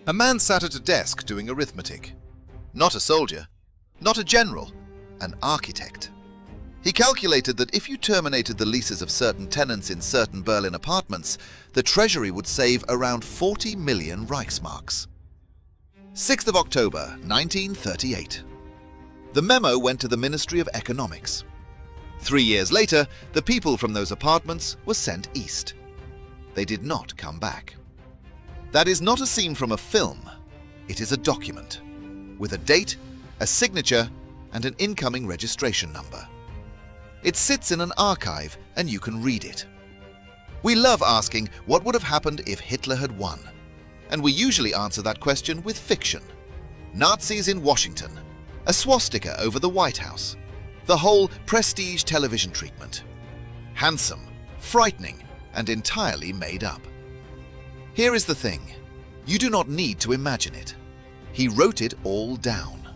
A man sat at a desk doing arithmetic. Not a soldier, not a general, an architect. He calculated that if you terminated the leases of certain tenants in certain Berlin apartments, the treasury would save around 40 million reichsmarks. 6th of October, 1938. The memo went to the Ministry of Economics. 3 years later, the people from those apartments were sent east. They did not come back. That is not a scene from a film. It is a document, with a date, a signature, and an incoming registration number. It sits in an archive, and you can read it. We love asking what would have happened if Hitler had won, and we usually answer that question with fiction. Nazis in Washington, a swastika over the White House, the whole prestige television treatment. Handsome, frightening, and entirely made up. Here is the thing. You do not need to imagine it. He wrote it all down.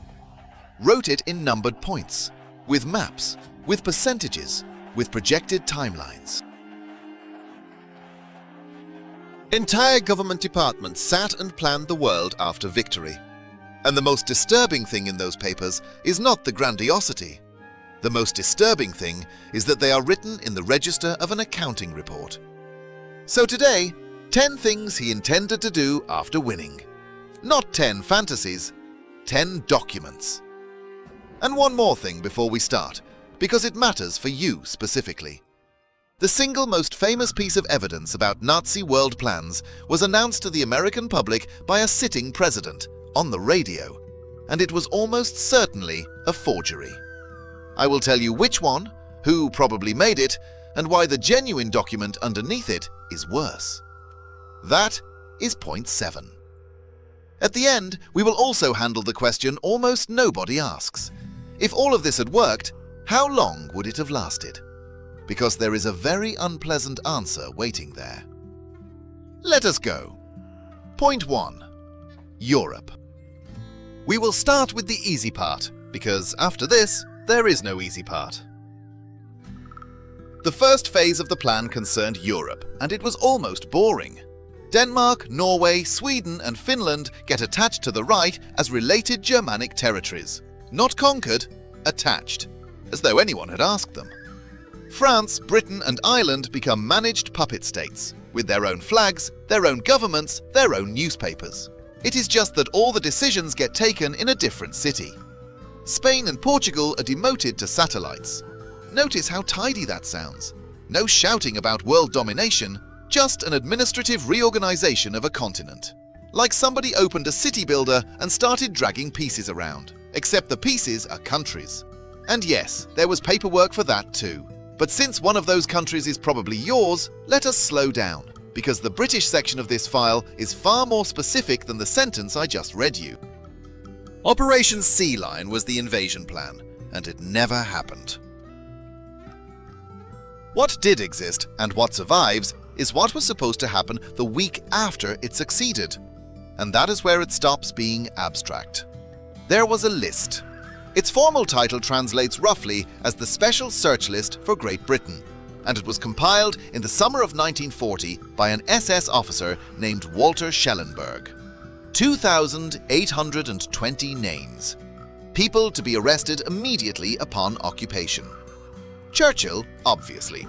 Wrote it in numbered points, with maps, with percentages, with projected timelines. Entire government departments sat and planned the world after victory. And the most disturbing thing in those papers is not the grandiosity. The most disturbing thing is that they are written in the register of an accounting report. So today, 10 things he intended to do after winning. Not 10 fantasies, 10 documents. And one more thing before we start, because it matters for you specifically. The single most famous piece of evidence about Nazi world plans was announced to the American public by a sitting president on the radio, and it was almost certainly a forgery. I will tell you which one, who probably made it, and why the genuine document underneath it is worse. That is point 7. At the end, we will also handle the question almost nobody asks. If all of this had worked, how long would it have lasted? Because there is a very unpleasant answer waiting there. Let us go. Point 1. Europe. We will start with the easy part, because after this, there is no easy part. The first phase of the plan concerned Europe, and it was almost boring. Denmark, Norway, Sweden, and Finland get attached to the right as related Germanic territories. Not conquered, attached, as though anyone had asked them. France, Britain, and Ireland become managed puppet states, with their own flags, their own governments, their own newspapers. It is just that all the decisions get taken in a different city. Spain and Portugal are demoted to satellites. Notice how tidy that sounds. No shouting about world domination, just an administrative reorganization of a continent. Like somebody opened a city builder and started dragging pieces around, except the pieces are countries. And yes, there was paperwork for that too. But since one of those countries is probably yours, let us slow down, because the British section of this file is far more specific than the sentence I just read you. Operation Sea Lion was the invasion plan, and it never happened. What did exist, and what survives, is what was supposed to happen the week after it succeeded. And that is where it stops being abstract. There was a list. Its formal title translates roughly as the Special Search List for Great Britain, and it was compiled in the summer of 1940 by an SS officer named Walter Schellenberg. 2,820 names. People to be arrested immediately upon occupation. Churchill, obviously,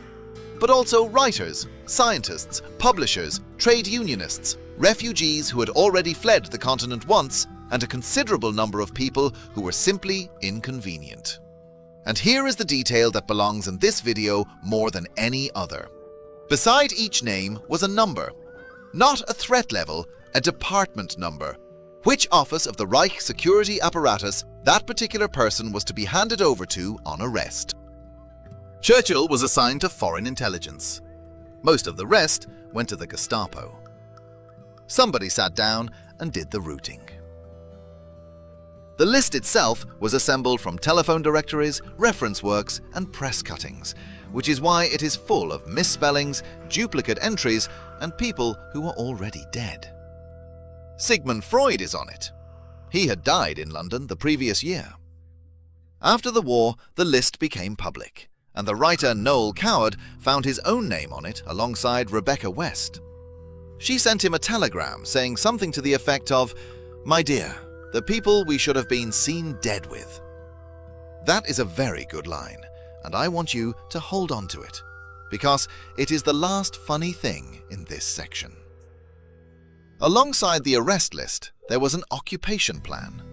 but also writers, scientists, publishers, trade unionists, refugees who had already fled the continent once, and a considerable number of people who were simply inconvenient. And here is the detail that belongs in this video more than any other. Beside each name was a number, not a threat level, a department number. Which office of the Reich security apparatus that particular person was to be handed over to on arrest. Churchill was assigned to foreign intelligence. Most of the rest went to the Gestapo. Somebody sat down and did the routing. The list itself was assembled from telephone directories, reference works, and press cuttings, which is why it is full of misspellings, duplicate entries, and people who are already dead. Sigmund Freud is on it. He had died in London the previous year. After the war, the list became public, and the writer Noel Coward found his own name on it alongside Rebecca West. She sent him a telegram saying something to the effect of, "My dear, the people we should have been seen dead with." That is a very good line, and I want you to hold on to it, because it is the last funny thing in this section. Alongside the arrest list, there was an occupation plan.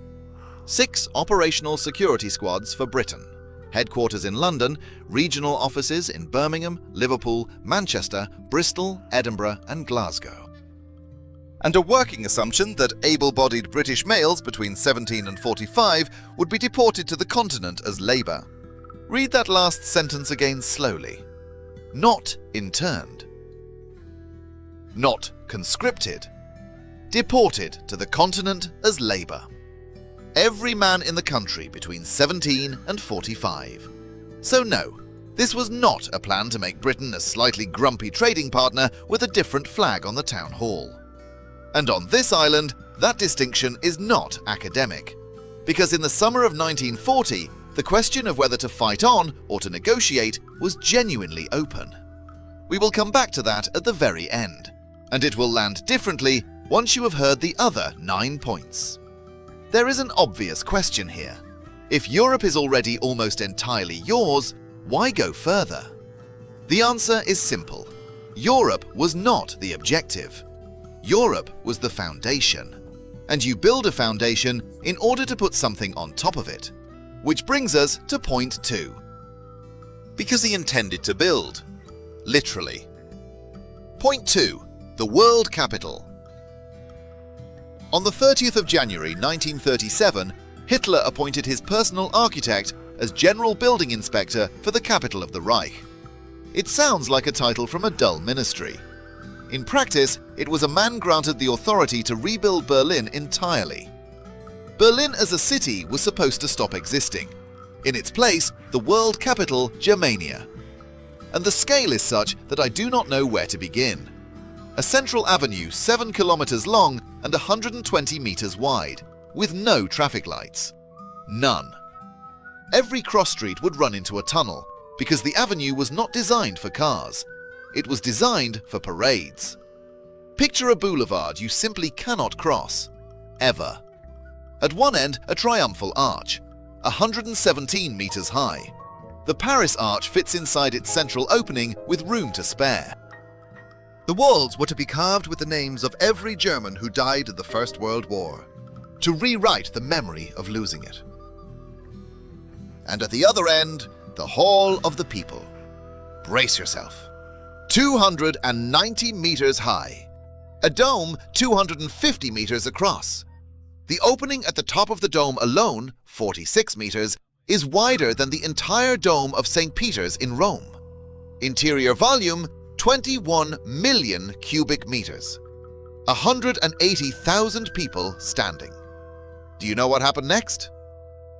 6 operational security squads for Britain, headquarters in London, regional offices in Birmingham, Liverpool, Manchester, Bristol, Edinburgh and Glasgow. And a working assumption that able-bodied British males between 17 and 45 would be deported to the continent as labour. Read that last sentence again slowly. Not interned. Not conscripted. Deported to the continent as labour. Every man in the country between 17 and 45. So no, this was not a plan to make Britain a slightly grumpy trading partner with a different flag on the town hall. And on this island, that distinction is not academic, because in the summer of 1940, the question of whether to fight on or to negotiate was genuinely open. We will come back to that at the very end, and it will land differently once you have heard the other 9 points. There is an obvious question here. If Europe is already almost entirely yours, why go further? The answer is simple. Europe was not the objective. Europe was the foundation. And you build a foundation in order to put something on top of it. Which brings us to point 2. Because he intended to build. Literally. Point 2. The world capital. On the 30th of January 1937, Hitler appointed his personal architect as General Building Inspector for the capital of the Reich. It sounds like a title from a dull ministry. In practice, it was a man granted the authority to rebuild Berlin entirely. Berlin as a city was supposed to stop existing. In its place, the world capital, Germania. And the scale is such that I do not know where to begin. A central avenue 7 kilometers long and 120 meters wide, with no traffic lights. None. Every cross street would run into a tunnel, because the avenue was not designed for cars. It was designed for parades. Picture a boulevard you simply cannot cross. Ever. At one end, a triumphal arch, 117 meters high. The Paris arch fits inside its central opening with room to spare. The walls were to be carved with the names of every German who died in the First World War, to rewrite the memory of losing it. And at the other end, the Hall of the People. Brace yourself. 290 meters high. A dome 250 meters across. The opening at the top of the dome alone, 46 meters, is wider than the entire dome of St. Peter's in Rome. Interior volume, 21 million cubic meters. 180,000 people standing. Do you know what happened next?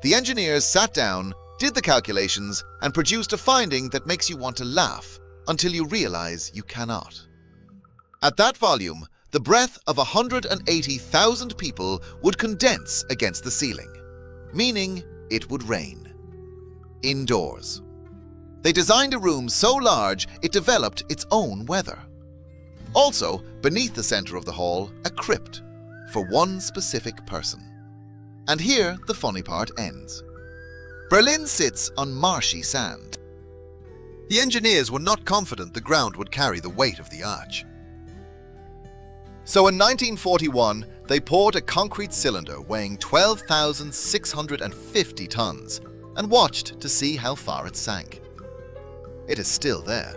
The engineers sat down, did the calculations, and produced a finding that makes you want to laugh until you realize you cannot. At that volume, the breath of 180,000 people would condense against the ceiling, meaning it would rain. Indoors. They designed a room so large it developed its own weather. Also, beneath the center of the hall, a crypt for one specific person. And here the funny part ends. Berlin sits on marshy sand. The engineers were not confident the ground would carry the weight of the arch. So in 1941, they poured a concrete cylinder weighing 12,650 tons and watched to see how far it sank. It is still there.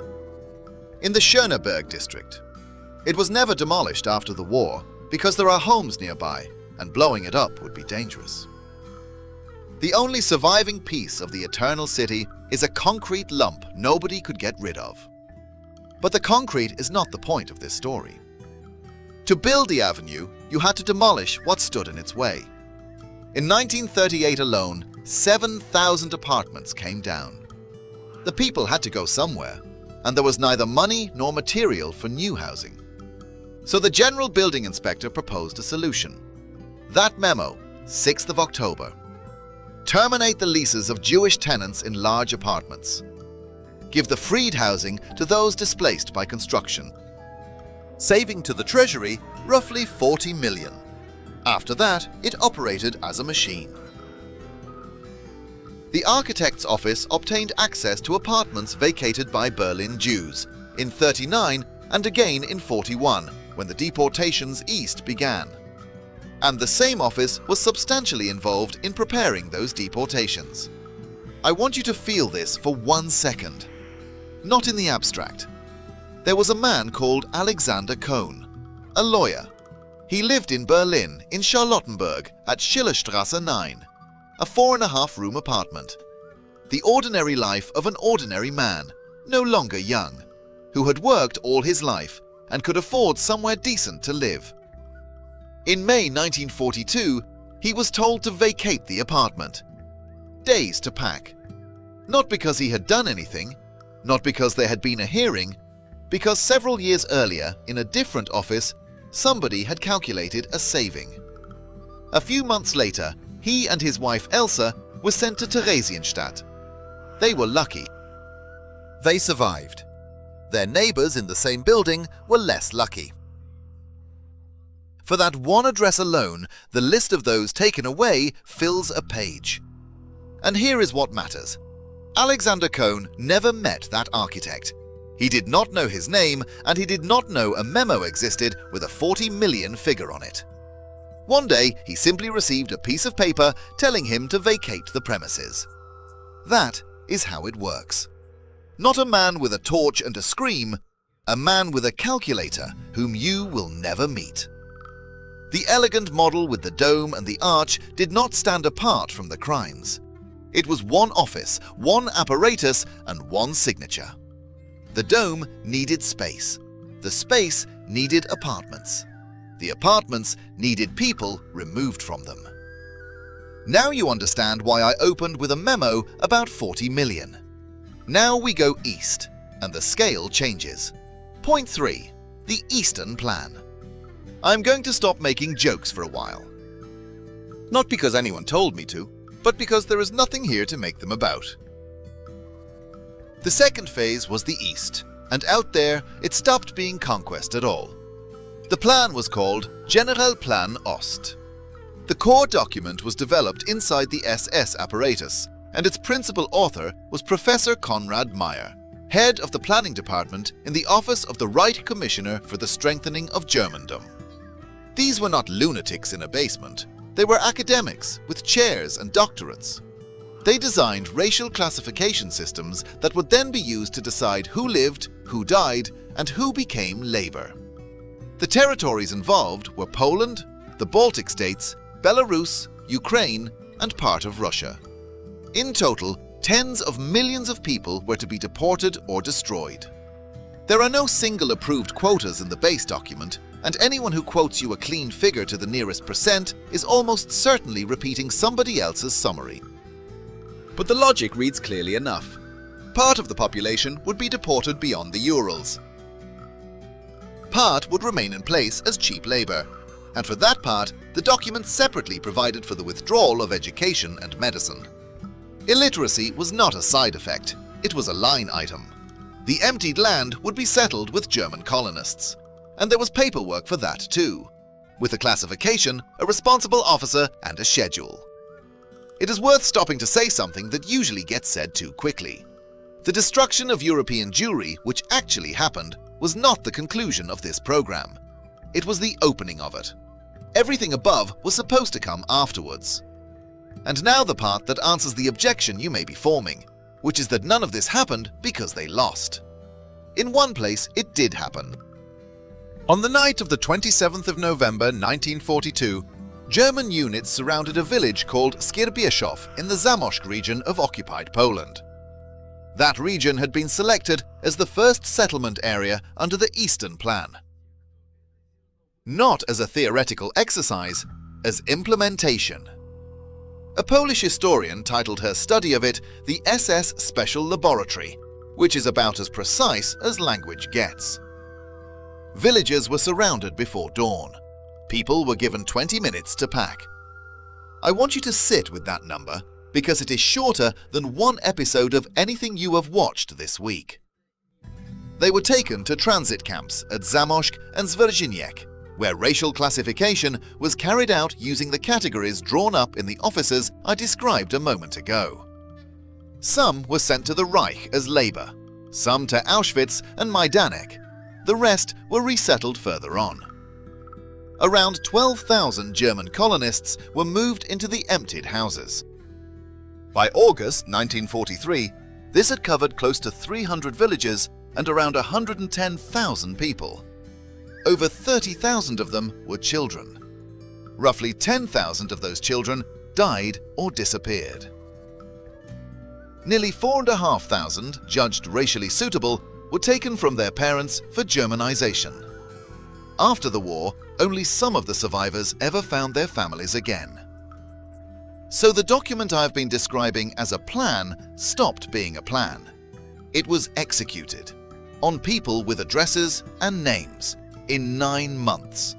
In the Schöneberg district. It was never demolished after the war because there are homes nearby and blowing it up would be dangerous. The only surviving piece of the Eternal City is a concrete lump nobody could get rid of. But the concrete is not the point of this story. To build the avenue, you had to demolish what stood in its way. In 1938 alone, 7,000 apartments came down. The people had to go somewhere, and there was neither money nor material for new housing. So the General Building Inspector proposed a solution. That memo, 6th of October. Terminate the leases of Jewish tenants in large apartments. Give the freed housing to those displaced by construction. saving to the treasury roughly 40 million. After that, it operated as a machine. The architect's office obtained access to apartments vacated by Berlin Jews in 1939 and again in 1941, when the deportations east began. And the same office was substantially involved in preparing those deportations. I want you to feel this for 1 second. Not in the abstract. There was a man called Alexander Cohn, a lawyer. He lived in Berlin, in Charlottenburg, at Schillerstrasse 9, a 4.5-room apartment. The ordinary life of an ordinary man, no longer young, who had worked all his life and could afford somewhere decent to live. In May 1942, he was told to vacate the apartment. Days to pack. Not because he had done anything, not because there had been a hearing, because several years earlier, in a different office, somebody had calculated a saving. A few months later, he and his wife Elsa were sent to Theresienstadt. They were lucky. They survived. Their neighbors in the same building were less lucky. For that one address alone, the list of those taken away fills a page. And here is what matters. Alexander Cohn never met that architect. He did not know his name, and he did not know a memo existed with a 40 million figure on it. One day, he simply received a piece of paper telling him to vacate the premises. That is how it works. Not a man with a torch and a scream, a man with a calculator whom you will never meet. The elegant model with the dome and the arch did not stand apart from the crimes. It was one office, one apparatus, and one signature. The dome needed space. The space needed apartments. The apartments needed people removed from them. Now you understand why I opened with a memo about 40 million. Now we go east, and the scale changes. Point 3. The Eastern Plan. I'm going to stop making jokes for a while. Not because anyone told me to, but because there is nothing here to make them about. The second phase was the East, and out there it stopped being conquest at all. The plan was called Generalplan Ost. The core document was developed inside the SS apparatus, and its principal author was Professor Konrad Meyer, head of the planning department in the office of the Reich Commissioner for the Strengthening of Germandom. These were not lunatics in a basement. They were academics with chairs and doctorates. They designed racial classification systems that would then be used to decide who lived, who died, and who became labor. The territories involved were Poland, the Baltic states, Belarus, Ukraine, and part of Russia. In total, tens of millions of people were to be deported or destroyed. There are no single approved quotas in the base document, and anyone who quotes you a clean figure to the nearest percent is almost certainly repeating somebody else's summary. But the logic reads clearly enough. Part of the population would be deported beyond the Urals. Part would remain in place as cheap labor, and for that part, the document separately provided for the withdrawal of education and medicine. Illiteracy was not a side effect, it was a line item. The emptied land would be settled with German colonists, and there was paperwork for that too, with a classification, a responsible officer, and a schedule. It is worth stopping to say something that usually gets said too quickly. The destruction of European Jewry, which actually happened, was not the conclusion of this program. It was the opening of it. Everything above was supposed to come afterwards. And now the part that answers the objection you may be forming, which is that none of this happened because they lost. In one place, it did happen. On the night of the 27th of November 1942, German units surrounded a village called Skierbieszow in the Zamość region of occupied Poland. That region had been selected as the first settlement area under the Eastern Plan. Not as a theoretical exercise, as implementation. A Polish historian titled her study of it the SS Special Laboratory, which is about as precise as language gets. Villages were surrounded before dawn. People were given 20 minutes to pack. I want you to sit with that number because it is shorter than one episode of anything you have watched this week. They were taken to transit camps at Zamość and Zwyrzeniec, where racial classification was carried out using the categories drawn up in the offices I described a moment ago. Some were sent to the Reich as labor, some to Auschwitz and Majdanek. The rest were resettled further on. Around 12,000 German colonists were moved into the emptied houses. By August 1943, this had covered close to 300 villages and around 110,000 people. Over 30,000 of them were children. Roughly 10,000 of those children died or disappeared. Nearly 4,500, judged racially suitable, were taken from their parents for Germanization. After the war, only some of the survivors ever found their families again. So the document I've been describing as a plan stopped being a plan. It was executed on people with addresses and names in 9 months.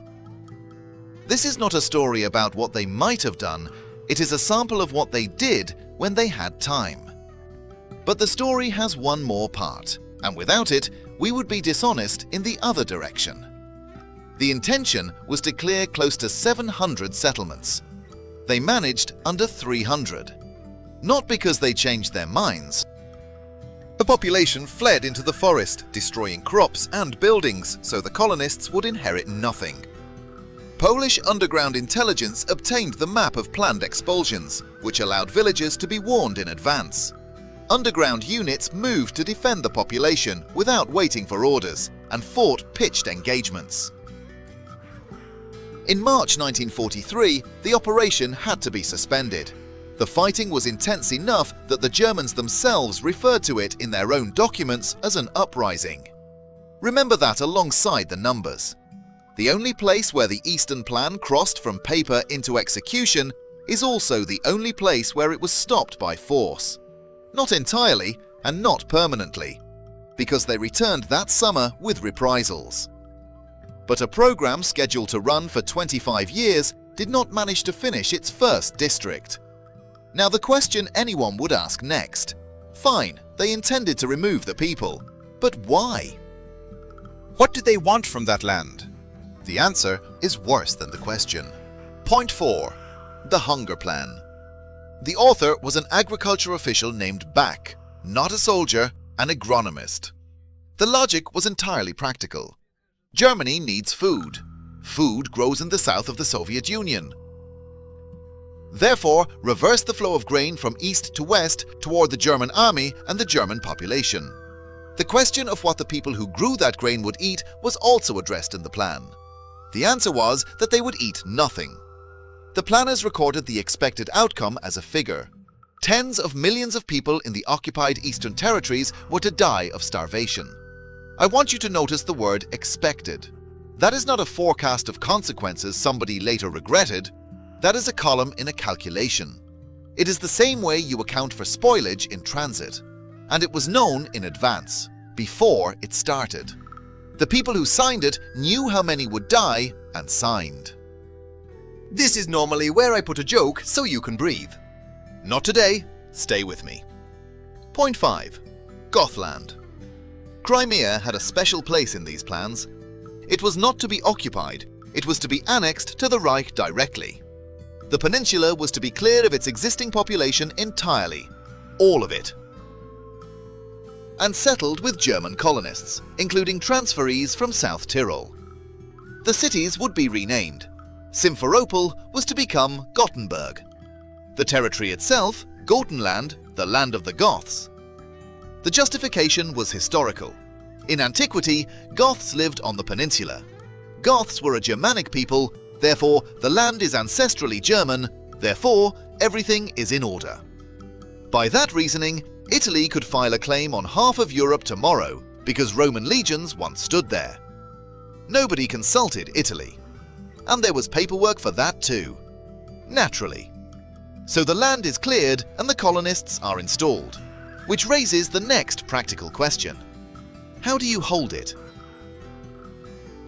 This is not a story about what they might have done, it is a sample of what they did when they had time. But the story has one more part, and without it, we would be dishonest in the other direction. The intention was to clear close to 700 settlements. They managed under 300. Not because they changed their minds. The population fled into the forest, destroying crops and buildings, so the colonists would inherit nothing. Polish underground intelligence obtained the map of planned expulsions, which allowed villagers to be warned in advance. Underground units moved to defend the population without waiting for orders and fought pitched engagements. In March 1943, the operation had to be suspended. The fighting was intense enough that the Germans themselves referred to it in their own documents as an uprising. Remember that alongside the numbers. The only place where the Eastern Plan crossed from paper into execution is also the only place where it was stopped by force. Not entirely and not permanently, because they returned that summer with reprisals. But a program scheduled to run for 25 years did not manage to finish its first district. Now the question anyone would ask next: fine, they intended to remove the people, but why? What did they want from that land? The answer is worse than the question. Point 4. The Hunger Plan. The author was an agriculture official named Backe, not a soldier, an agronomist. The logic was entirely practical. Germany needs food. Food grows in the south of the Soviet Union. Therefore, reverse the flow of grain from east to west toward the German army and the German population. The question of what the people who grew that grain would eat was also addressed in the plan. The answer was that they would eat nothing. The planners recorded the expected outcome as a figure. Tens of millions of people in the occupied Eastern territories were to die of starvation. I want you to notice the word expected. That is not a forecast of consequences somebody later regretted. That is a column in a calculation. It is the same way you account for spoilage in transit. And it was known in advance, before it started. The people who signed it knew how many would die and signed. This is normally where I put a joke so you can breathe. Not today. Stay with me. Point 5. Gothland. Crimea had a special place in these plans. It was not to be occupied, it was to be annexed to the Reich directly. The peninsula was to be cleared of its existing population entirely, all of it, and settled with German colonists, including transferees from South Tyrol. The cities would be renamed. Simferopol was to become Gothenburg. The territory itself, Gotenland, the land of the Goths. The justification was historical. In antiquity, Goths lived on the peninsula. Goths were a Germanic people, therefore the land is ancestrally German, therefore everything is in order. By that reasoning, Italy could file a claim on half of Europe tomorrow because Roman legions once stood there. Nobody consulted Italy. And there was paperwork for that too. Naturally. So the land is cleared and the colonists are installed. Which raises the next practical question. How do you hold it?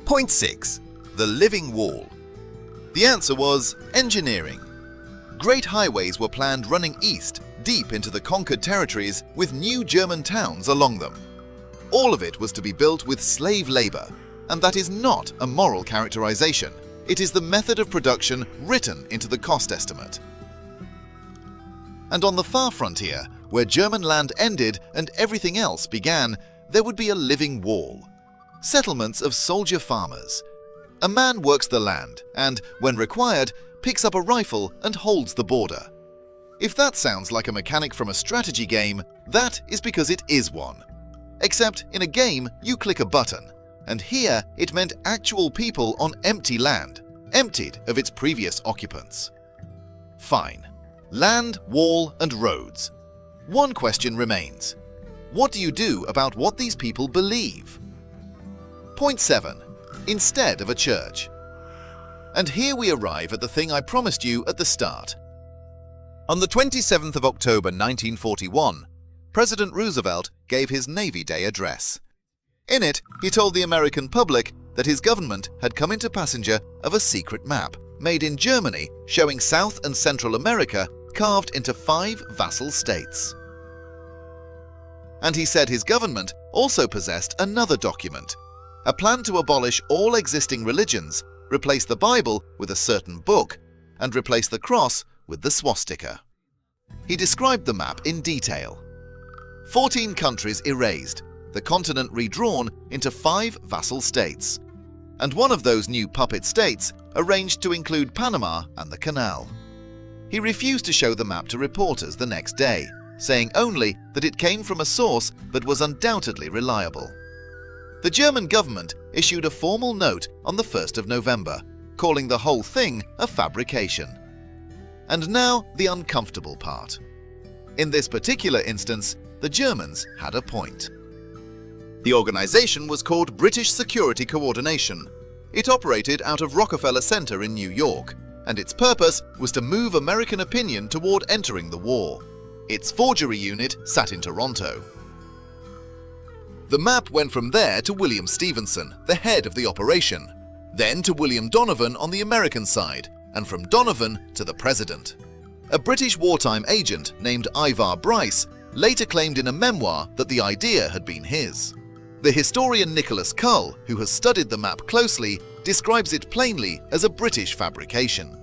Point 6. The living wall. The answer was engineering. Great highways were planned running east, deep into the conquered territories with new German towns along them. All of it was to be built with slave labor, and that is not a moral characterization. It is the method of production written into the cost estimate. And on the far frontier, where German land ended and everything else began, there would be a living wall. Settlements of soldier farmers. A man works the land and, when required, picks up a rifle and holds the border. If that sounds like a mechanic from a strategy game, that is because it is one. Except in a game, you click a button, and here it meant actual people on empty land, emptied of its previous occupants. Fine. Land, wall, and roads. One question remains. What do you do about what these people believe? Point 7. Instead of a church. And here we arrive at the thing I promised you at the start. On the 27th of October 1941, President Roosevelt gave his Navy Day address. In it, he told the American public that his government had come into passenger of a secret map made in Germany showing South and Central America carved into 5 vassal states. And he said his government also possessed another document, a plan to abolish all existing religions, replace the Bible with a certain book, and replace the cross with the swastika. He described the map in detail. 14 countries erased, the continent redrawn into 5 vassal states, and one of those new puppet states arranged to include Panama and the Canal. He refused to show the map to reporters the next day, saying only that it came from a source that was undoubtedly reliable. The German government issued a formal note on the 1st of November, calling the whole thing a fabrication. And now the uncomfortable part. In this particular instance, the Germans had a point. The organization was called British Security Coordination. It operated out of Rockefeller Center in New York, and its purpose was to move American opinion toward entering the war. Its forgery unit sat in Toronto. The map went from there to William Stevenson, the head of the operation, then to William Donovan on the American side, and from Donovan to the president. A British wartime agent named Ivar Bryce later claimed in a memoir that the idea had been his. The historian Nicholas Cull, who has studied the map closely, describes it plainly as a British fabrication.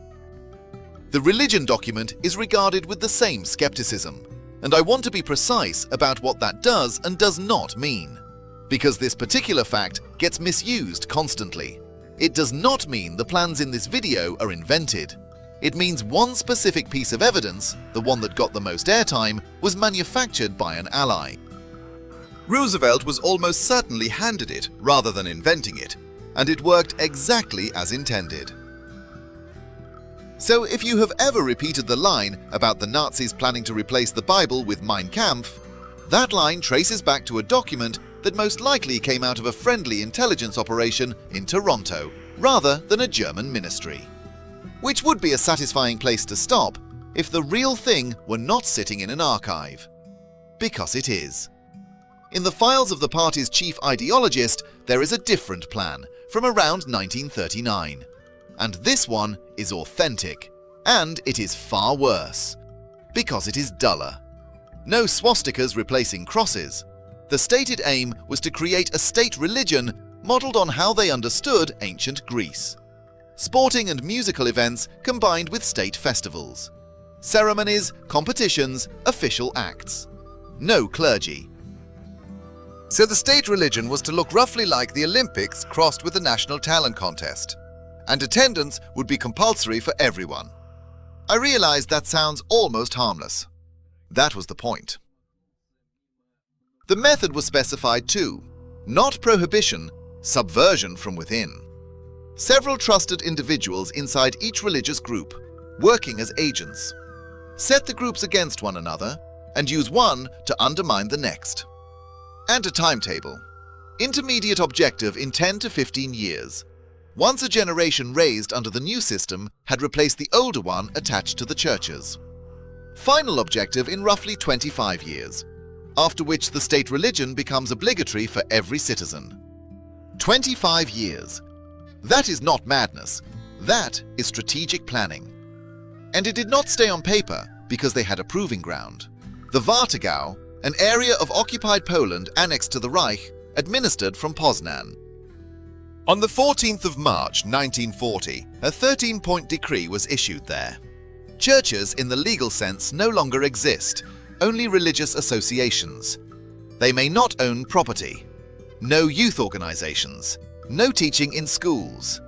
The religion document is regarded with the same skepticism, and I want to be precise about what that does and does not mean, because this particular fact gets misused constantly. It does not mean the plans in this video are invented. It means one specific piece of evidence, the one that got the most airtime, was manufactured by an ally. Roosevelt was almost certainly handed it rather than inventing it, and it worked exactly as intended. So if you have ever repeated the line about the Nazis planning to replace the Bible with Mein Kampf, that line traces back to a document that most likely came out of a friendly intelligence operation in Toronto, rather than a German ministry. Which would be a satisfying place to stop if the real thing were not sitting in an archive. Because it is. In the files of the party's chief ideologist, there is a different plan from around 1939. And this one is authentic, and it is far worse. Because it is duller. No swastikas replacing crosses. The stated aim was to create a state religion modelled on how they understood ancient Greece. Sporting and musical events combined with state festivals. Ceremonies, competitions, official acts. No clergy. So the state religion was to look roughly like the Olympics crossed with the National Talent Contest. And attendance would be compulsory for everyone. I realize that sounds almost harmless. That was the point. The method was specified too. Not prohibition, subversion from within. Several trusted individuals inside each religious group, working as agents. Set the groups against one another and use one to undermine the next. And a timetable. Intermediate objective in 10 to 15 years. Once a generation raised under the new system had replaced the older one attached to the churches. Final objective in roughly 25 years, after which the state religion becomes obligatory for every citizen. 25 years. That is not madness. That is strategic planning. And it did not stay on paper because they had a proving ground. The Warthegau, an area of occupied Poland annexed to the Reich, administered from Poznan. On the 14th of March 1940, a 13-point decree was issued there. Churches in the legal sense no longer exist, only religious associations. They may not own property. No youth organizations. No teaching in schools.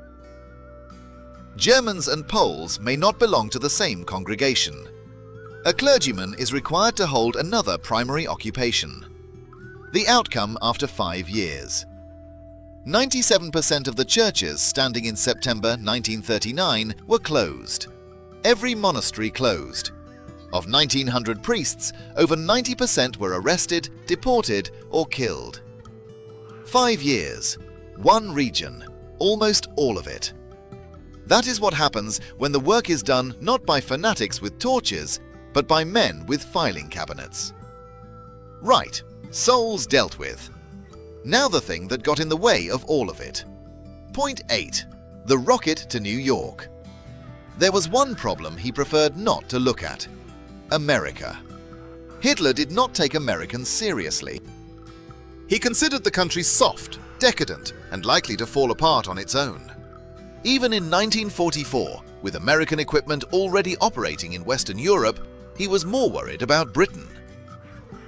Germans and Poles may not belong to the same congregation. A clergyman is required to hold another primary occupation. The outcome after 5 years. 97% of the churches standing in September 1939 were closed. Every monastery closed. Of 1,900 priests, over 90% were arrested, deported, or killed. 5 years, one region, almost all of it. That is what happens when the work is done not by fanatics with torches, but by men with filing cabinets. Right, souls dealt with. Now the thing that got in the way of all of it. Point 8. The rocket to New York. There was one problem he preferred not to look at. America. Hitler did not take Americans seriously. He considered the country soft, decadent, and likely to fall apart on its own. Even in 1944, with American equipment already operating in Western Europe, he was more worried about Britain.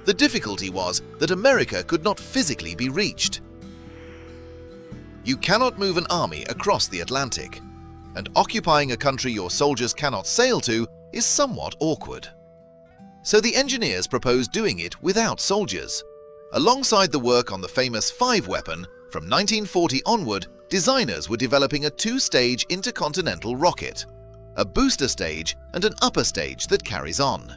The difficulty was that America could not physically be reached. You cannot move an army across the Atlantic, and occupying a country your soldiers cannot sail to is somewhat awkward. So the engineers proposed doing it without soldiers. Alongside the work on the famous 5-weapon, from 1940 onward, designers were developing a 2-stage intercontinental rocket, a booster stage and an upper stage that carries on.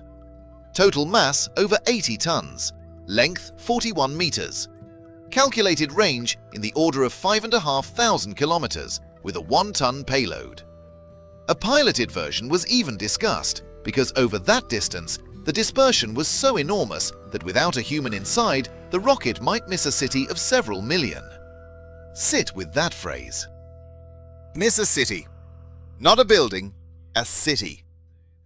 Total mass over 80 tons, length 41 meters, calculated range in the order of 5,500 kilometers with a 1-ton payload. A piloted version was even discussed because over that distance the dispersion was so enormous that without a human inside, the rocket might miss a city of several million. Sit with that phrase. Miss a city. Not a building, a city.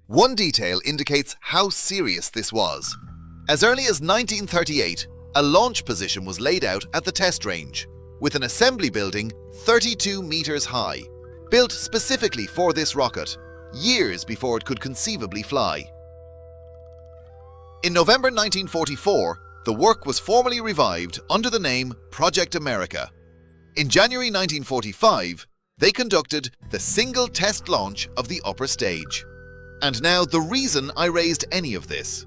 One detail indicates how serious this was. As early as 1938, a launch position was laid out at the test range, with an assembly building 32 meters high, built specifically for this rocket, years before it could conceivably fly. In November 1944, the work was formally revived under the name Project America. In January 1945, they conducted the single test launch of the upper stage. And now the reason I raised any of this.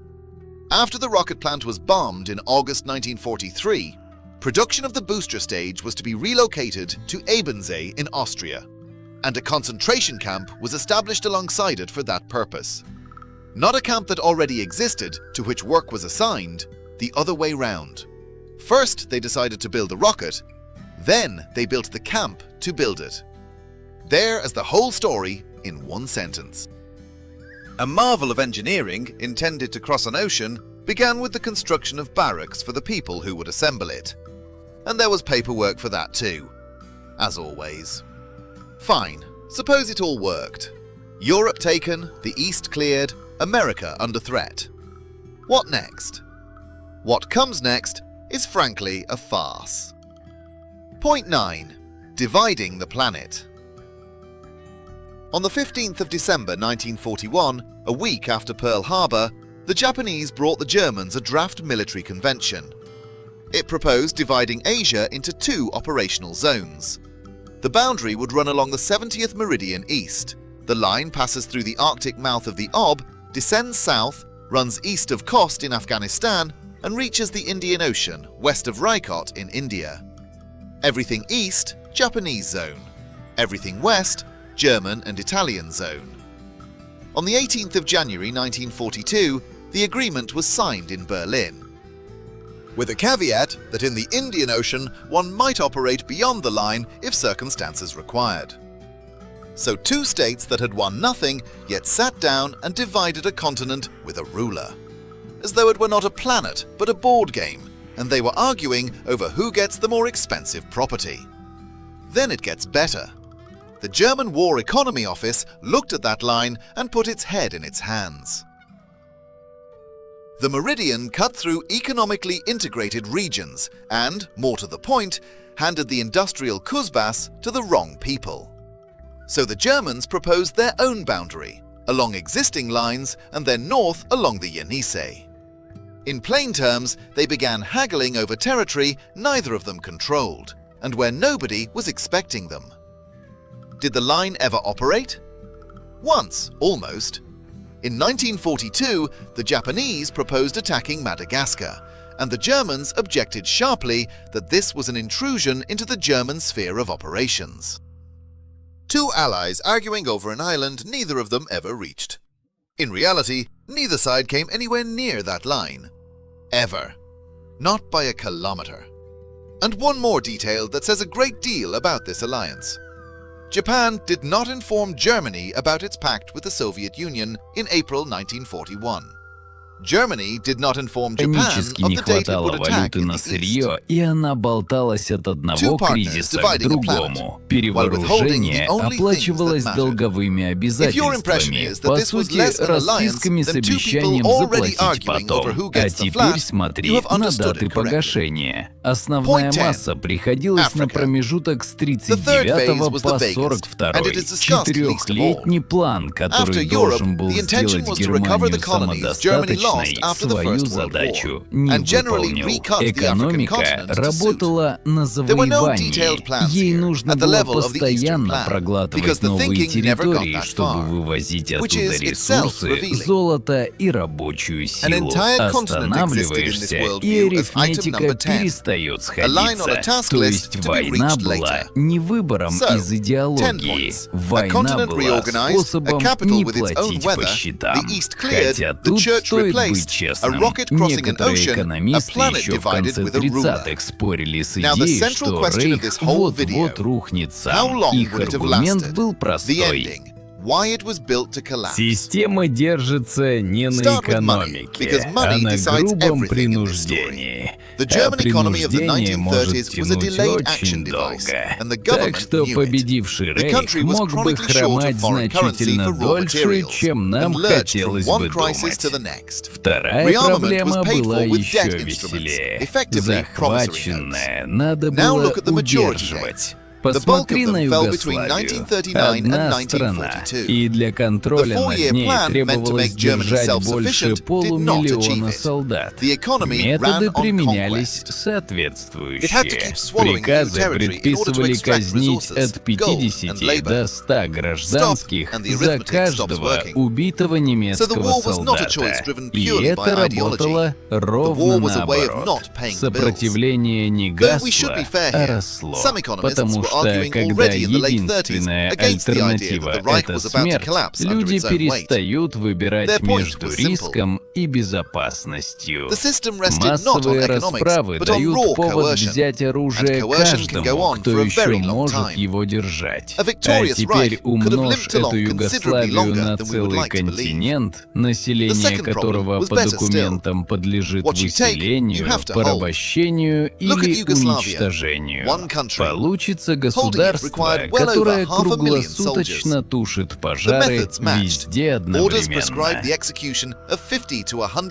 After the rocket plant was bombed in August 1943, production of the booster stage was to be relocated to Ebensee in Austria, and a concentration camp was established alongside it for that purpose. Not a camp that already existed to which work was assigned, the other way round. First they decided to build the rocket, then they built the camp to build it. There is the whole story in one sentence. A marvel of engineering, intended to cross an ocean, began with the construction of barracks for the people who would assemble it. And there was paperwork for that too, as always. Fine, suppose it all worked. Europe taken, the East cleared, America under threat. What next? What comes next is frankly a farce. Point 9. Dividing the planet. On the 15th of December 1941, a week after Pearl Harbor, the Japanese brought the Germans a draft military convention. It proposed dividing Asia into 2 operational zones. The boundary would run along the 70th meridian east. The line passes through the Arctic mouth of the Ob, descends south, runs east of Khost in Afghanistan, and reaches the Indian Ocean west of Raikot in India. Everything east, Japanese zone. Everything west, German and Italian zone. On the 18th of January 1942, the agreement was signed in Berlin, with a caveat that in the Indian Ocean one might operate beyond the line if circumstances required. So 2 states that had won nothing yet sat down and divided a continent with a ruler, as though it were not a planet but a board game, and they were arguing over who gets the more expensive property. Then it gets better. The German War Economy Office looked at that line and put its head in its hands. The meridian cut through economically integrated regions and, more to the point, handed the industrial Kuzbas to the wrong people. So the Germans proposed their own boundary, along existing lines and then north along the Yenisei. In plain terms, they began haggling over territory neither of them controlled, and where nobody was expecting them. Did the line ever operate? Once, almost. In 1942, the Japanese proposed attacking Madagascar, and the Germans objected sharply that this was an intrusion into the German sphere of operations. Two allies arguing over an island neither of them ever reached. In reality, neither side came anywhere near that line. Ever. Not by a kilometer. And one more detail that says a great deal about this alliance. Japan did not inform Germany about its pact with the Soviet Union in April 1941. Germany did not inform Japan of the date it would attack in the East. И она болталась от одного кризиса к другому. Перевооружение оплачивалось долговыми обязательствами, по сути, расписками с обещанием заплатить потом. А теперь смотри на даты погашения. Основная масса приходилась на промежуток с 39 по 42. Четырехлетний план, который должен был сделать Германию самодостаточной, свою задачу не выполнил. Экономика работала на завоевании. Ей нужно было постоянно проглатывать новые территории, чтобы вывозить оттуда ресурсы, золото и рабочую силу. Останавливаешься, и арифметика перестает сходиться. То есть война была не выбором из идеологии. Война была способом не платить по счетам. Хотя тут стоит быть честным, некоторые экономисты еще в конце 30-х спорили с идеей, что Рейх вот-вот рухнет сам. Их аргумент был простой. Система держится не на экономике, а на грубом принуждении. А принуждение может тянуть очень долго. Так что победивший Рейх мог бы хромать значительно дольше, чем нам хотелось бы думать. Вторая проблема была еще веселее. Захваченное надо было удерживать. Посмотри на Югославию. Одна страна. И для контроля над ней требовалось держать больше полумиллиона солдат. Методы применялись соответствующие. Приказы предписывали казнить от 50 до 100 гражданских за каждого убитого немецкого солдата. И это работало ровно наоборот. Сопротивление не гасло, а росло. Потому что когда единственная альтернатива — это смерть, люди перестают выбирать между риском и безопасностью. Массовые расправы дают повод взять оружие каждому, кто еще может его держать. А теперь умножь эту Югославию на целый континент, население которого по документам подлежит выселению, порабощению или уничтожению. Получится государство, которое круглосуточно тушит пожары везде одновременно.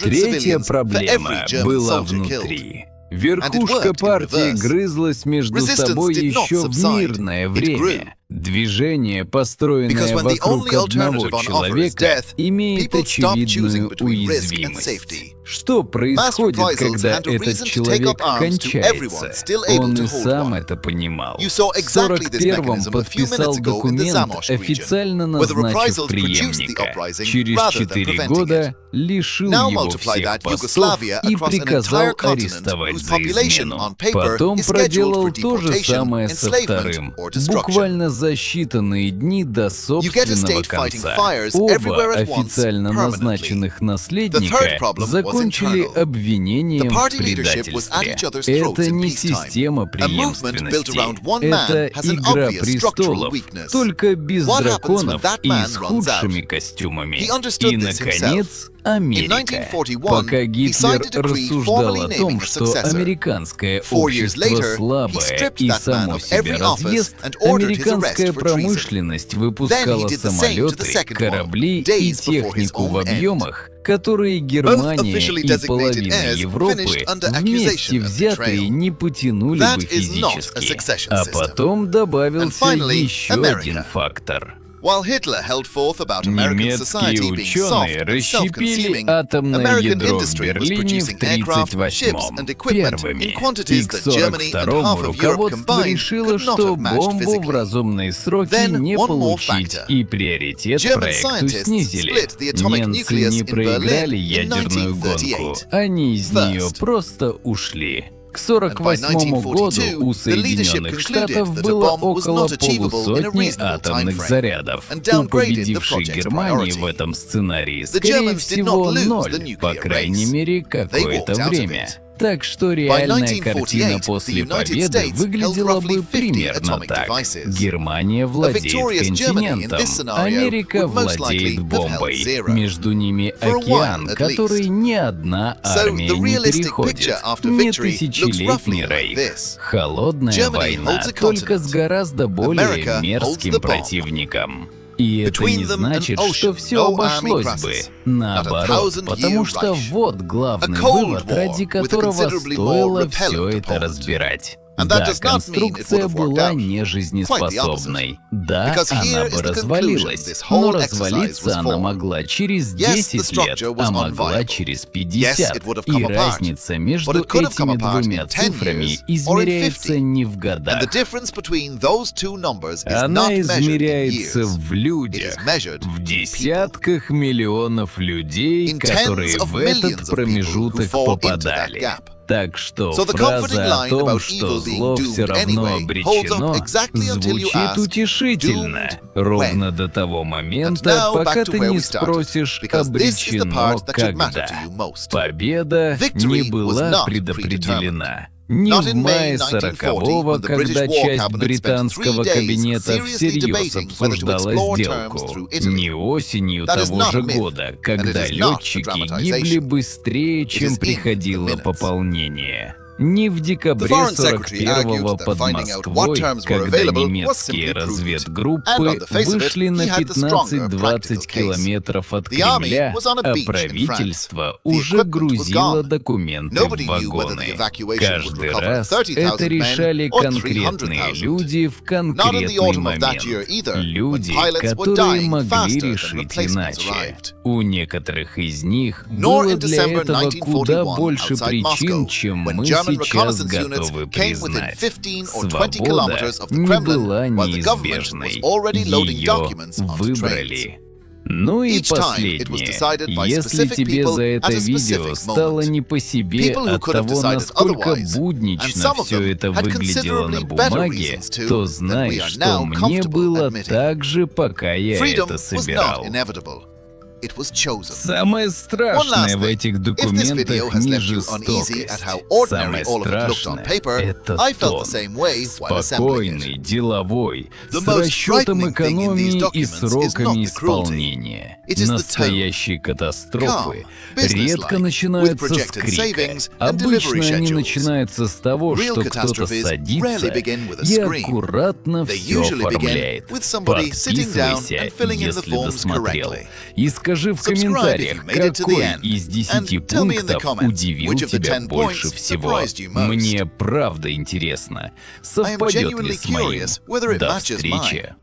Третья проблема была внутри. Верхушка партии грызлась между собой еще в мирное время. Движение, построенное вокруг одного человека, имеет очевидную уязвимость. Что происходит, когда этот человек кончается? Он и сам это понимал. В 1941-м подписал документ, официально назначив преемника. Через 4 года лишил его всех постов и приказал арестовать за измену. Потом проделал то же самое со вторым. Буквально за считанные дни до собственного конца. Оба официально назначенных наследника закончили обвинением в предательстве. Это не система преемственности. Это игра престолов, только без драконов и с худшими костюмами. И, наконец, Америка. Пока Гитлер рассуждал о том, что американское общество слабое и само себя разъест, американская промышленность выпускала самолеты, корабли и технику в объемах, которые Германия и половина Европы вместе взятые не потянули бы физически. А потом добавился еще один фактор. Немецкие ученые расщепили атомное ядро в Берлине в 1938-м первыми, и к 1942-му руководство решило, что бомбу в разумные сроки не получить, и приоритет проекту снизили. Немцы не проиграли ядерную гонку, они из нее просто ушли. К 1948 году у Соединенных Штатов было около полусотни атомных зарядов. У победившей Германии в этом сценарии, скорее всего, 0, по крайней мере, какое-то время. Так что реальная картина после победы выглядела бы примерно так. Германия владеет континентом, Америка владеет бомбой. Между ними океан, который ни одна армия не переходит. Не тысячелетний рейх. Холодная война, только с гораздо более мерзким противником. И это не значит, что все обошлось бы. Наоборот, потому что вот главный вывод, ради которого стоило все это разбирать. Да, конструкция была нежизнеспособной. Да, она бы развалилась, но развалиться она могла через 10 лет, а могла через 50. И разница между этими двумя цифрами измеряется не в годах. Она измеряется в людях, в десятках миллионов людей, которые в этот промежуток попадали. Так что фраза о том, что зло все равно обречено, звучит утешительно, ровно до того момента, пока ты не спросишь, обречено когда. Победа не была предопределена. Не в мае 40-го, когда часть британского кабинета всерьез обсуждала сделку, не осенью того же года, когда летчики гибли быстрее, чем приходило пополнение. Не в декабре 41-го под Москвой, когда немецкие разведгруппы вышли на 15-20 километров от Кремля, а правительство уже грузило документы в вагоны. Каждый раз это решали конкретные люди в конкретный момент. Люди, которые могли решить иначе. У некоторых из них было для этого куда больше причин, чем мы сейчас готовы признать. Свобода не была неизбежной. Ее выбрали. Ну и последнее. Если тебе за это видео стало не по себе от того, насколько буднично все это выглядело на бумаге, то знай, что мне было так же, пока я это собирал. Самое страшное в этих документах не жестокость. Самое страшное — это тон. Спокойный, деловой, с расчетом экономии и сроками исполнения. Настоящие катастрофы редко начинаются с крика. Обычно они начинаются с того, что кто-то садится и аккуратно все оформляет. Подписывайся, если досмотрел. И скажи в комментариях, какой из 10 пунктов удивил тебя больше всего. Мне правда интересно, совпадет ли с моим. До встречи.